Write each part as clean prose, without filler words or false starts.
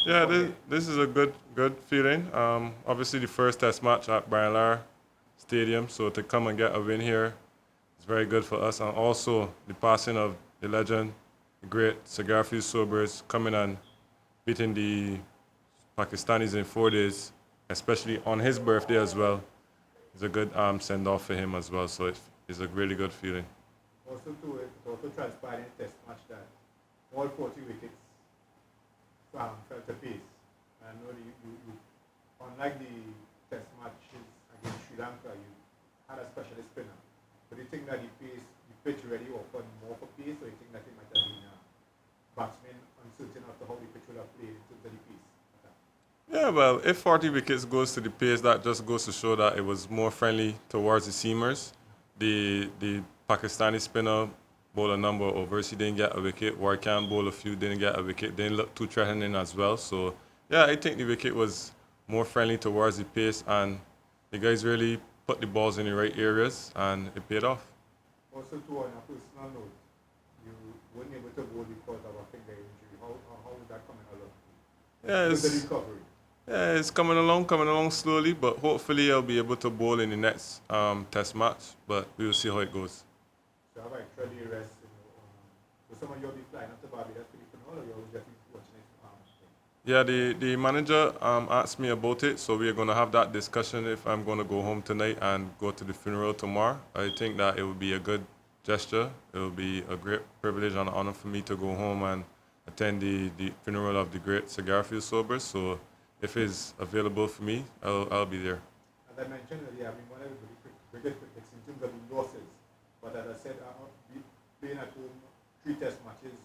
Yeah, this is a good feeling. Obviously, the first test match at Brian Lara Stadium, so to come and get a win here is very good for us. And also, the passing of the legend, the great Sagarfi Sobers, coming and beating the Pakistanis in 4 days, especially on his birthday as well, is a good send off for him as well. So it's a really good feeling. Also, it also transpired in a test match that all 40 wickets fell to pace. I know unlike the test matches against Sri Lanka, you had a specialist spinner. But do you think that the pitch really offered more for pace, or you think that it might have been batsmen uncertain as to how the pitch would have played in terms of the pace? Yeah, well, if 40 wickets goes to the pace, that just goes to show that it was more friendly towards the seamers. The Pakistani spinner bowled a number of overs. He didn't get a wicket. Warkamp bowled a few, didn't get a wicket. Didn't look too threatening as well. So, yeah, I think the wicket was more friendly towards the pace, and the guys really put the balls in the right areas, and it paid off. Also, too, on a personal note, you weren't able to bowl because of a finger injury. How is that coming along? Yeah, With the recovery? yeah, it's coming along slowly, but hopefully I'll be able to bowl in the next test match. But we'll see how it goes. So have extra day rest. So some of you'll be flying up to Barbados for the finale, or you'll just be watching it? Yeah, the manager asked me about it, so we're going to have that discussion if I'm going to go home tonight and go to the funeral tomorrow. I think that it would be a good gesture. It will be a great privilege and honor for me to go home and attend the funeral of the great Sagarfield Sobers. So if it's available for me, I'll be there. As I mentioned earlier, I mean, one of the biggest critics in terms of the losses, but as I said, playing at home, 3 test matches,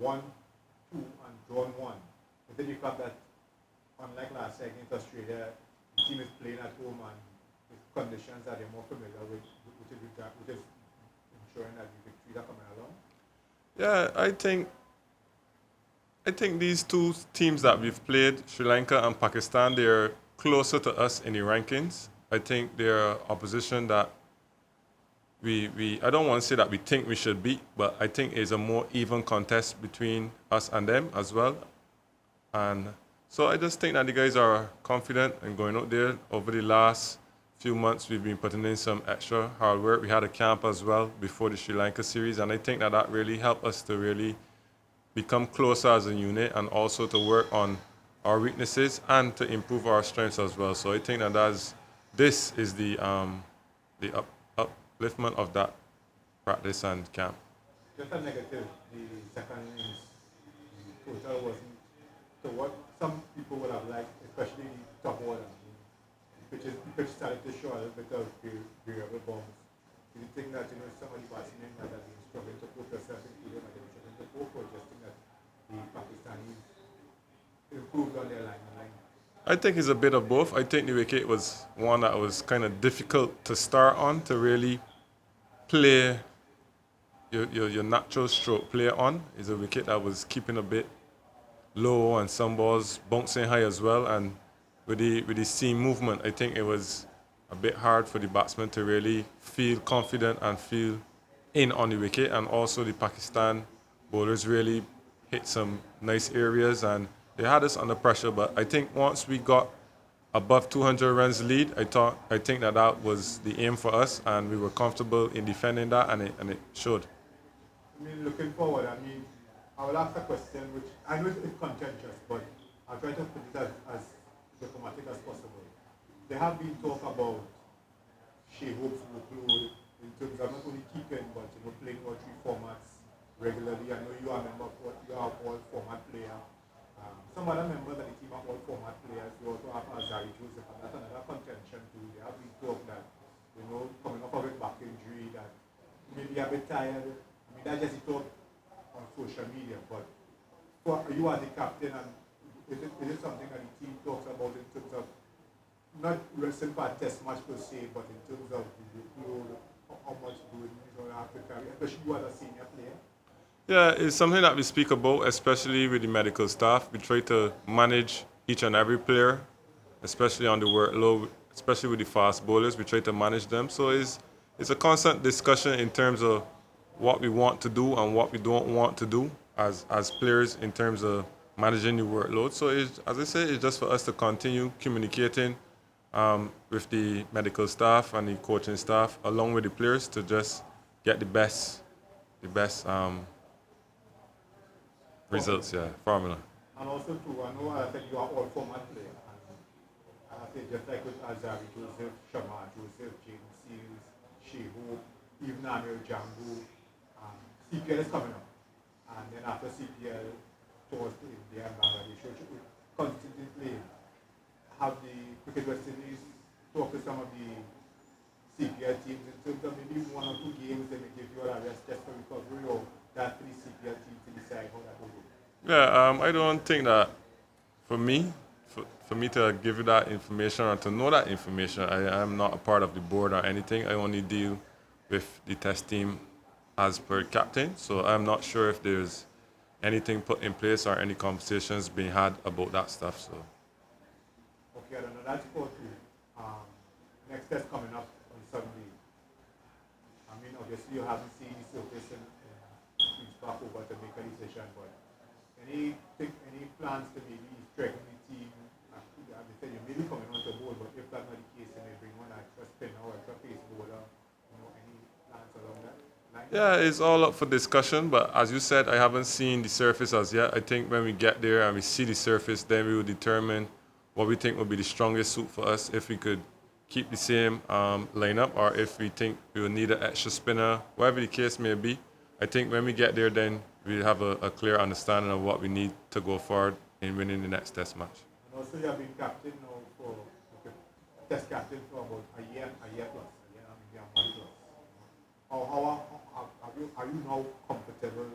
won 2 and drawn 1. But then the fact that, unlike last year against Australia, the team is playing at home and with conditions that they're more familiar with, which is ensuring that the victories are coming along. Yeah, I think these two teams that we've played, Sri Lanka and Pakistan, they're closer to us in the rankings. I think they're opposition that we I don't want to say that we think we should beat, but I think it's a more even contest between us and them as well. And so I just think that the guys are confident and going out there. Over the last few months, we've been putting in some extra hard work. We had a camp as well before the Sri Lanka series, and I think that really helped us to really become closer as a unit and also to work on our weaknesses and to improve our strengths as well. So I think this is the upliftment of that practice and camp. Just a negative, the second innings, the total wasn't to what some people would have liked, especially the top order. The pitch started to show a little bit of variable bombs. Do you think that some of the batsmen might have been struggling to put themselves into them, might have been struggling to cope, or just think that the Pakistanis improved on their line? I think it's a bit of both. I think the wicket was one that was kind of difficult to start on, to really play your natural stroke play on. Is a wicket that was keeping a bit low and some balls bouncing high as well. And with the seam movement, I think it was a bit hard for the batsman to really feel confident and feel in on the wicket. And also the Pakistan bowlers really hit some nice areas and they had us under pressure. But I think once we got above 200 runs lead, I think that was the aim for us, and we were comfortable in defending that, and it showed. I mean, looking forward, I will ask a question which I know it's contentious, but I'll try to put it as diplomatic as possible. There have been talk about Shea Hope's workload in terms of not only keeping, but playing all 3 formats regularly. I know you are a member of you are all format player. Some other members of the team are all format players. You also have Azari Joseph, and that's another contention too. They have been talk that, coming off of a back injury, that maybe a bit tired. I mean, that's just the talk on social media. But for you as the captain, and is it something that the team talks about in terms of not wrestling for a test match per se, but in terms of the load, how much do you have to carry, especially you as a senior player? Yeah, it's something that we speak about, especially with the medical staff. We try to manage each and every player, especially on the workload, especially with the fast bowlers. We try to manage them. So it's a constant discussion in terms of what we want to do and what we don't want to do as players in terms of managing the workload. So it's, as I say, it's just for us to continue communicating with the medical staff and the coaching staff, along with the players, to just get the best results. Yeah, formula. And also too, I know I said you are all format players. And I say just like with Azari, Joseph, Shamar, Joseph, James, Seals, Shehu, even Amir Django, CPL is coming up. And then after CPL, towards India and Bangladesh, which would constantly play. Have the Cricket West Indies talk to some of the CPL teams in terms of maybe one or two games they may give you a rest just for recovery, or that for the CPL team to decide how that will go? Yeah, I don't think that for me, for me to give you that information or to know that information, I am not a part of the board or anything. I only deal with the test team as per captain. So I'm not sure if there's anything put in place or any conversations being had about that stuff. So Okay, I don't know. That's for two. Next test coming up on Sunday. I mean, obviously you haven't seen the surface in Queen's Park over to make a decision, but any plans to maybe strengthen the team? As I said, you may be coming on the board, but if that's not the case, you may bring one extra spinner or extra pace bowler. Any plans along that line? yeah, it's all up for discussion. But as you said, I haven't seen the surface as yet. I think when we get there and we see the surface, then we will determine what we think will be the strongest suit for us. If we could keep the same lineup, or if we think we will need an extra spinner, whatever the case may be. I think when we get there, then we have a clear understanding of what we need to go forward in winning the next test match. And also you have been captain now for, okay, test captain for about a year plus, a year, maybe a month plus. Are you now comfortable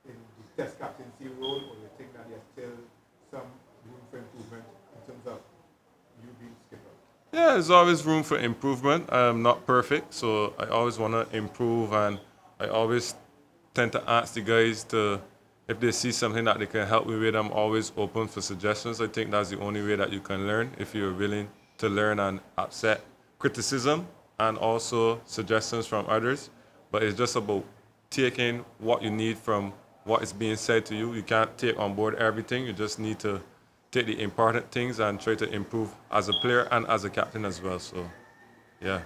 in the test captaincy role, or you think that there's still some room for improvement in terms of you being skipper? Yeah, there's always room for improvement. I'm not perfect, so I always want to improve, and I always tend to ask the guys to, if they see something that they can help me with, I'm always open for suggestions. I think that's the only way that you can learn, if you're willing to learn and accept criticism and also suggestions from others. But it's just about taking what you need from what is being said to you. You can't take on board everything. You just need to take the important things and try to improve as a player and as a captain as well. So, yeah.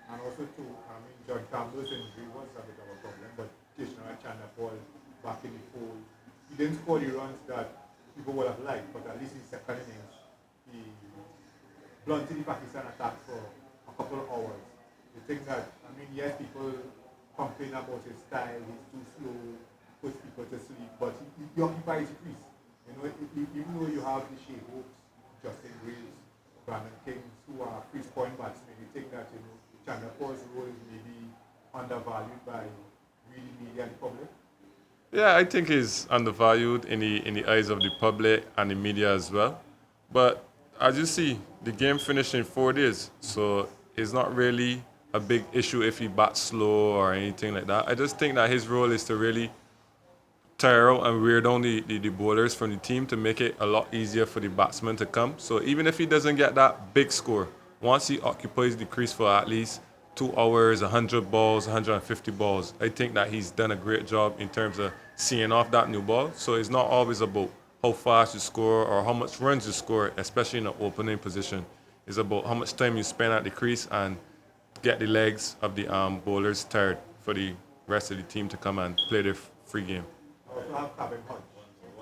And also too, I mean, John Campbell's injury was a bit of a problem, but Krishna and Chanda Paul back in the fold. He didn't score the runs that people would have liked, but at least in second innings, he blunted the Pakistan attack for a couple of hours. You think that, I mean, yes, people complain about his style, he's too slow, puts people to sleep, but he occupies crease. Even though you have the Shea Hopes, Justin Graves, Brandon Kings, who are crease point batsmen, you think that, Chanda Paul's role is maybe undervalued by really media and the public? Yeah, I think he's undervalued in the eyes of the public and the media as well. But as you see, the game finished in 4 days, so it's not really a big issue if he bats slow or anything like that. I just think that his role is to really tire out and wear down the bowlers from the team to make it a lot easier for the batsmen to come. So even if he doesn't get that big score, once he occupies the crease for at least 2 hours, 100 balls, 150 balls, I think that he's done a great job in terms of seeing off that new ball. So it's not always about how fast you score or how much runs you score, especially in the opening position. It's about how much time you spend at the crease and get the legs of the bowlers tired for the rest of the team to come and play their free game. I also have Kevin Hodge.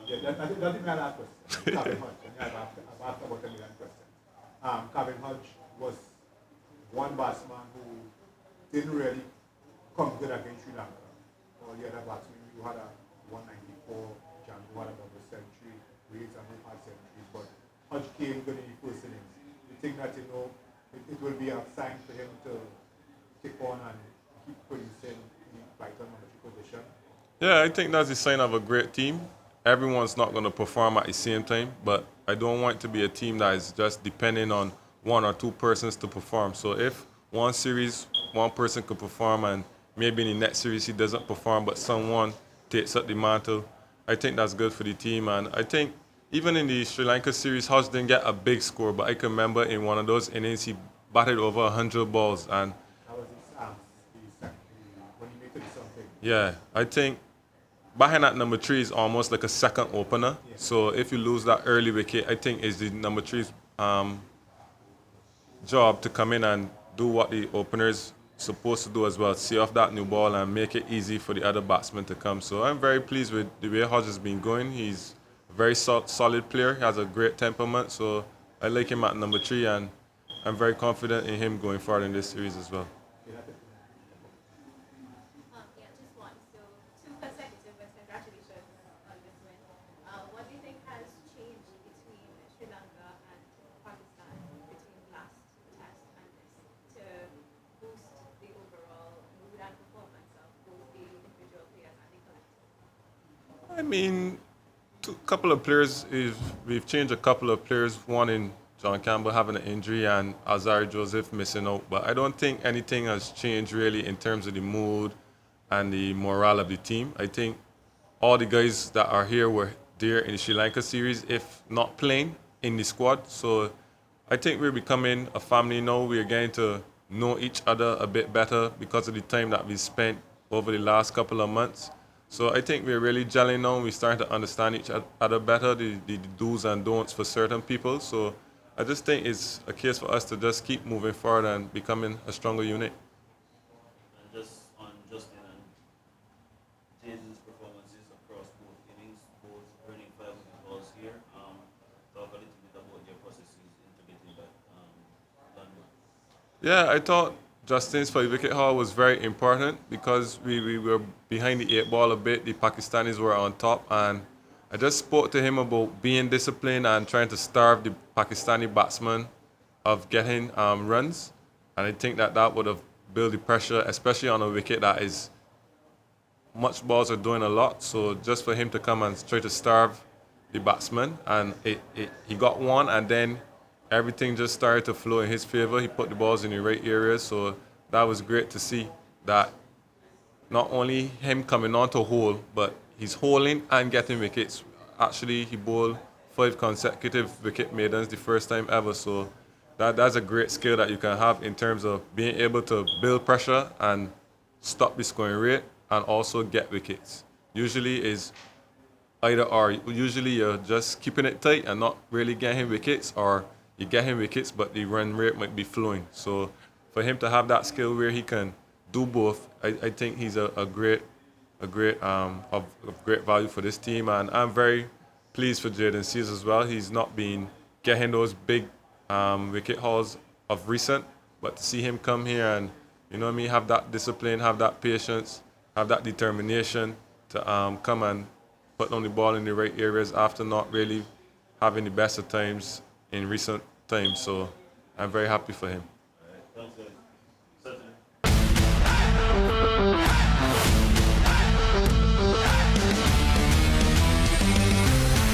Yeah, that's my last question. Kevin Hodge. And yeah, I've asked about a million questions. Kevin Hodge was one batsman who didn't really come good against Sri Lanka. All the other batsmen, you had a 194, Django had a double century, Reeves and who had centuries, but Hodge came good in the first innings. You think that, it will be a sign for him to kick on and keep producing the vital number 3 position? Yeah, I think that's a sign of a great team. Everyone's not going to perform at the same time, but I don't want it to be a team that is just depending on one or two persons to perform. So if one series, one person could perform and maybe in the next series he doesn't perform, but someone takes up the mantle, I think that's good for the team. And I think even in the Sri Lanka series, Hodge didn't get a big score, but I can remember in one of those innings he batted over 100 balls. And That was his, when he made it something. yeah, I think Behind at number three is almost like a second opener. Yeah. So if you lose that early wicket, I think is the number three's job to come in and do what the opener's supposed to do as well, see off that new ball and make it easy for the other batsmen to come. So I'm very pleased with the way Hodge has been going. He's a very solid player. He has a great temperament. So I like him at number three, and I'm very confident in him going forward in this series as well. Yeah, just one. So two consecutive wins. Congratulations on this win. What do you think has changed between Sri Lanka and Pakistan between last test and this to boost the overall mood and performance of both the individual players and the collective? I mean, couple of players, we've changed a couple of players, one in John Campbell having an injury and Azari Joseph missing out. But I don't think anything has changed really in terms of the mood and the morale of the team. I think all the guys that are here were there in the Sri Lanka series, if not playing in the squad. So I think we're becoming a family now. We're getting to know each other a bit better because of the time that we spent over the last couple of months. So I think we're really gelling now. We're starting to understand each other better, the do's and don'ts for certain people. So I just think it's a case for us to just keep moving forward and becoming a stronger unit. And just on Justin and Jason's performances across both innings, both earning 5 balls here. Talk a little bit about your processes into getting that done. Yeah, I thought Justin's for the wicket haul was very important because we were behind the 8 ball a bit. The Pakistanis were on top, and I just spoke to him about being disciplined and trying to starve the Pakistani batsmen of getting runs. And I think that would have built the pressure, especially on a wicket that is much balls are doing a lot. So just for him to come and try to starve the batsman, and he got one, and then everything just started to flow in his favor. He put the balls in the right areas, so that was great to see that not only him coming on to hole, but he's holing and getting wickets. Actually, he bowled 5 consecutive wicket maidens the first time ever, so that's a great skill that you can have in terms of being able to build pressure and stop the scoring rate and also get wickets. Usually is either or. Usually you're just keeping it tight and not really getting wickets, or you get him wickets, but the run rate might be flowing. So for him to have that skill where he can do both, I think he's a great of great value for this team, and I'm very pleased for Jaden Sears as well. He's not been getting those big wicket hauls of recent, but to see him come here and have that discipline, have that patience, have that determination to come and put on the ball in the right areas after not really having the best of times in recent times. So I'm very happy for him. All right, thanks, guys.